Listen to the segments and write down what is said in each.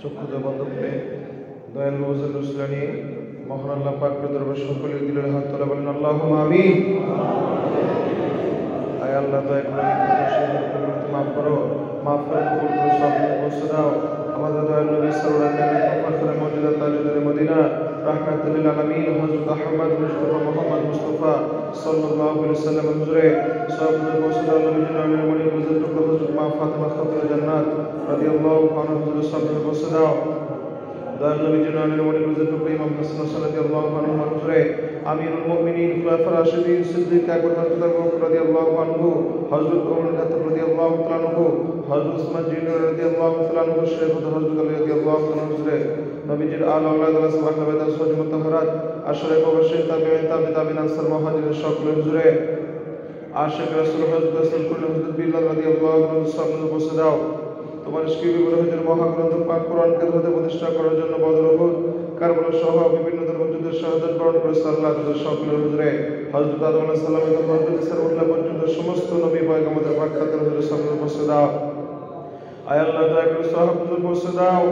চক্ষুতে বন্ধ করে দয়াল ওয়াজুল রসুলানি মহান আল্লাহ পাকের দরবারে সকলে দিলের হাত তোলা বলেন আল্লাহুম্মা আমিন। আয় আল্লাহ দয়া করে মাফ করো, মাফ করে কবুল করো, সব পৌঁছে দাও। আমাদের দয়াল নবী সাল্লাল্লাহু আলাইহি ওয়াসাল্লামের মর্যাদা তাজুদের মদিনা রাহমাতুল লিল আলামিন হযরত আহমদ মুস্তাফা মুহাম্মদ মুস্তাফা সাল্লাল্লাহু আলাইহি ওয়াসাল্লাম হুজুরে সব পৌঁছে দাও। নবীর নামের মনি হযরত হযরত মা ফাতেমা খাতুন জান্নাত রাদিয়াল্লাহু আনহা হুজুরে সব পৌঁছে দাও। দয়াল নবীর নামের মনি হযরত ইমাম হাসান রাদিয়াল্লাহু আনহু হুজুরে আমিরুল মুমিনিন খুলাফা রাশিদিন সিদ্দিক আকবর রাদিয়াল্লাহু আনহু হযরত ওমর খাত্তাব রাদিয়াল্লাহু তাআলা আনহু হযরত উসমান জিন্নাহ রাদিয়াল্লাহু তাআলা আনহু শেখ হযরত আলী রাদিয়াল্লাহু তাআলা হুজুরে নবীজির আল আওলাদ ওয়া সাহাবা বেদাত সওয়াজ মুতাহহারাত আশরে মুবাশশির তাবিঈন আনসার মুহাজিরিন সকল হুজুরে আশিক রাসূল হযরত রাসূল হযরত বিল্লাহ রাদিয়াল্লাহু আনহু সাল্লাল্লাহু আলাইহি ওয়াসাল্লাম তোমার শিক্ষিত হুজুর মহাগ্রন্থ পাক কোরআনকে ধরে প্রতিষ্ঠা করার জন্য বদর উহুদ কারবালা সহ বিভিন্ন ধর্মযুদ্ধের শাহাদাত বরণ করে সাল্লাল্লাহু আলাইহি ওয়াসাল্লাম সকল হুজুরে হযরত আদম আলাইহিস সালাম থেকে হযরত ঈসা পর্যন্ত সমস্ত নবী পয়গম্বরদের পাকখাতের হুজুর সাল্লাল্লাহু আলাইহি ওয়াসাল্লাম আয় আল্লাহ দয়া করে সাহাবদের পৌঁছে দাও।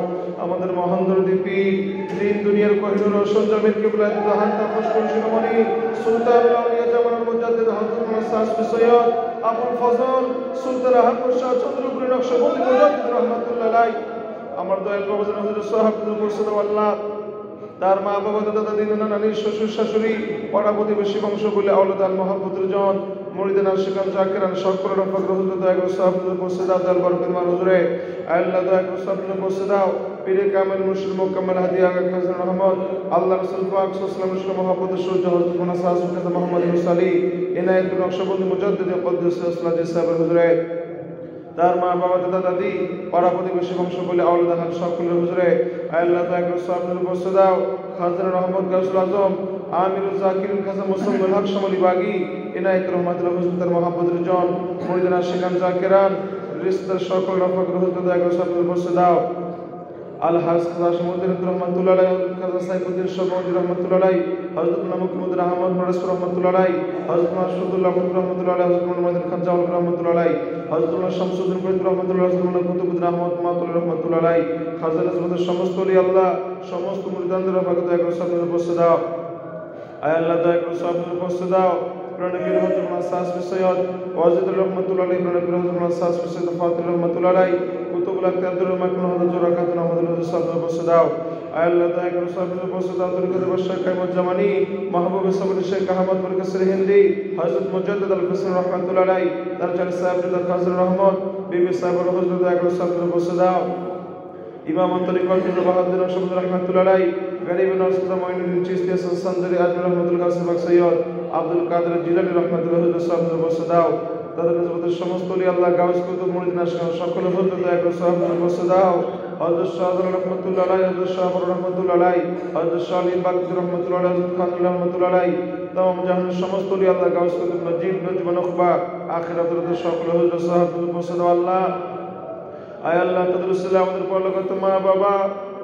আমাদের মহান দরদি পীর দিন দুনিয়ার কোহিনুর রওশন জামিল কিবলা জাহান তাপস শিরোমণি সুলতানুল আউলিয়া জামানুল মুজাদ্দিদ হযরত মুসাস সৈয়দ আবুল ফজল সুলতান আহমদ শাহ চন্দ্রপুরী নকশবন্দি মুজাদ্দিদ রাহমাতুল্লাহ আলাইহি আমার দয়াল বাবা হুজুর সাহাবদের পৌঁছে দাও। আল্লাহ তার মা বাবা দাদা দিদা নানি শ্বশুর শাশুড়ি পাড়া প্রতিবেশী বংশ বলে আওলাদ আল মহাব্বতের জন মুরিদান আশিকান জাকিরান সকল রফক রহুল দয়া করে সাহাবদের পৌঁছে দাও। দয়াল বরকত মান হুজুরে আল্লাহ দয়া করে সাহাবদের পৌঁছে দাও। পীরে কামেল মুর্শিদ মুকাম্মাল হাদি আগা খাজা রহমত আল্লাহ রাসূল পাক সাল্লাল্লাহু আলাইহি ওয়াসাল্লাম মহব্বতের সূর্য হযরত মুনাসাস খাজা মুহাম্মদ মুসালি ইনায়াত নকশবন্দি মুজাদ্দিদ কদ্দুস সালাত সাহেব হুজুরে তার মা বাবা দাদা দাদি পাড়া প্রতিবেশী বংশ বলে আওলাদ আল সকলের হুজুরে আল্লাহ দয়া করে সাহাবদের পৌঁছে দাও। খাজা রহমত গাউসুল আজম আমিরুল জাকিরুল খাজা মুসাম্মল হক শামলি বাগী ইনায়াত রহমাতুল্লাহ হুজুর তার মহব্বতের জন মুরিদান আশিকান জাকিরান রিশতার সকল রফক রহুল দয়া করে সাহাবদের পৌঁছে দাও। আল হাজ খাজা শামুদ্দিন রহমাতুল্লাহ আলাইহি খাজা সাইফুদ্দিন শামুদ্দিন রহমাতুল্লাহ আলাইহি হযরত মুহাম্মদ আহমদ মারাস রহমাতুল্লাহ আলাইহি হযরত মাসুদুল্লাহ রহমাতুল্লাহ আলাইহি হযরত মুহাম্মদ খান জাওল রহমাতুল্লাহ আলাইহি হযরত শামসুদ্দিন কুতুব রহমাতুল্লাহ আলাইহি হযরত কুতুবুদ্দিন আহমদ মাতুল রহমাতুল্লাহ আলাইহি খাজা রাজমাদের সমস্ত ওলি আল্লাহ সমস্ত মুরিদানদের রফাকত দয়া করে সাহাবদের পৌঁছে দাও। আয় আল্লাহ দয়া করে সাহাবদের পৌঁছে দাও। প্রণবীর হযরত মুসাস সৈয়দ ওয়াজিদুর রহমাতুল্লাহ আলাইহি প্রণবীর হযরত মুসাস সৈয়দ ফাতির রহমাতুল্লাহ আলাইহি কুতুবুল আক্তাদুর মাকন হযরত জোরাকাত রহমাতুল্লাহ সাহাবদের পৌঁছে দাও। আয় আল্লাহ দয়া করে সাহাবদের পৌঁছে দাও। তরিকত বাদশাহ কাইমত জামানি মাহবুব সাবরি শেখ আহমদ বরকসর হিন্দি হযরত মুজাদ্দিদ আল হুসাইন রহমাতুল্লাহ আলাইহি দরজাল সাহেব দাদা ফাজল রহমত বিবি সাহেব হযরত দয়া করে সাহাবদের পৌঁছে দাও। ইমাম তরিকত বাহাদুর নকশবন্দি রহমাতুল্লাহ আলাইহি গরিব নওয়াজ মঈনুদ্দিন চিশতি সনদরি আজমি রহমাতুল্লাহ কাসিম সৈয়দ আব্দুল কাদের জিলানী রহমাতুল্লাহ হুজুর সাহাবদের পৌঁছে দাও। তাদের নিজবতের সমস্ত ওলি আল্লাহ গাউস কুতুব মুরিদ আশিকান সকল হুজুর দয়া করে সাহাবদের পৌঁছে দাও। হযরত শাহজালাল রহমাতুল্লাহ আলাইহি হযরত শাহবুর রহমাতুল্লাহ আলাইহি হযরত শালী বাকর রহমাতুল্লাহ আলাইহি হযরত খান রহমাতুল্লাহ আলাইহি तमाम জাহানের সমস্ত ওলি আল্লাহ গাউস কুতুব মজিদ নজম নখবা আখিরাতের সকল হুজুর সাহাবদের পৌঁছে দাও। আল্লাহ আয় আল্লাহ তাদের উসিলায় আমাদের পরলোকগত মা বাবা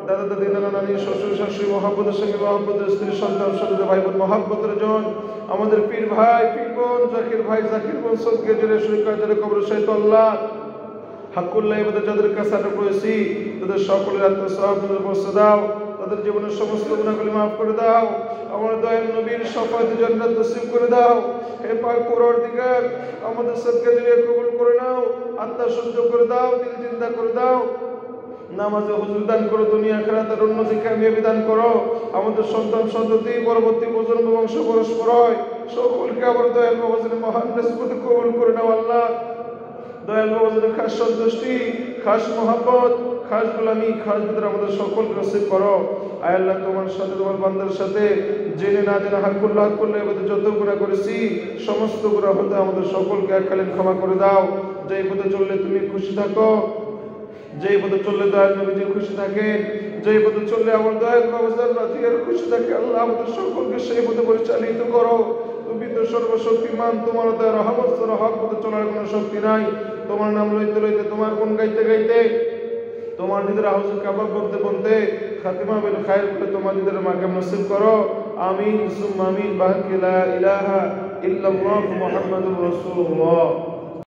দাদা দাদি নানা নানি শ্বশুর শাশুড়ি মহব্বতের সঙ্গে মহব্বতের স্ত্রী সন্তান সন্তান ভাই বোন মহব্বতের জন আমাদের পীর ভাই পীর বোন জাকির ভাই জাকির বোন সদকে জেরে শরীকার জেরে কবর সহিত আল্লাহ হাক্কুল্লাহ ইবাদত যাদের কাছে আটক রয়েছি তাদের সকলের আত্মসহায়তার পৌঁছে দাও। তাদের জীবনের সমস্ত গুনাহগুলি মাফ করে দাও। আমার দয়াল নবীর শাফাতে জান্নাত নসিব করে দাও। হে পাক পরওয়ারদিগার আমাদের সদকা জেরে কবুল করে নাও। আত্মা শুদ্ধ করে দাও, দিল জিন্দা করে দাও। নামাজে হুজুর দান করো, দুনিয়া আখিরাতের উন্নতি কামিয়াবি দান করো। আমাদের সন্তান সন্ততি পরবর্তী প্রজন্ম বংশ পরস্পর সকলকে আবার দয়াল বাবাজির মহান নিসবতে কবুল করে নাও। আল্লাহ দয়াল বাবাজির খাস সন্তুষ্টি খাস মহব্বত খাস গোলামি খাস ভিতরে আমাদের সকলকে নসিব করো। আয় আল্লাহ তোমার সাথে তোমার বান্দার সাথে জেনে না জেনে হাক্কুল্লাহ করলে আমাদের যত গুনাহ করেছি সমস্ত গুনাহ হতে আমাদের সকলকে এককালীন ক্ষমা করে দাও। যেই পথে চললে তুমি খুশি থাকো, যেই পথে চললে দয়াল নবীজি খুশি থাকেন, যেই পথে চললে আমার দয়াল বাবাজান রাজিয়ার খুশি থাকে আল্লাহ আমাদের সকলকে সেই পথে পরিচালিত করো। তুমি তো সর্বশক্তিমান, তোমার দয়ার রহমত ছাড়া হক পথে চলার কোনো শক্তি নাই। তোমার নাম লইতে লইতে তোমার গুণ গাইতে গাইতে তোমার নিজের আহুজুর কাবাব বলতে বলতে খাতিমা বিল খায়র করে তোমার নিজের মাকাম নসিব করো। আমিন সুম্মা আমিন বাহাক লা ইলাহা ইল্লাল্লাহু মুহাম্মাদুর রাসূলুল্লাহ।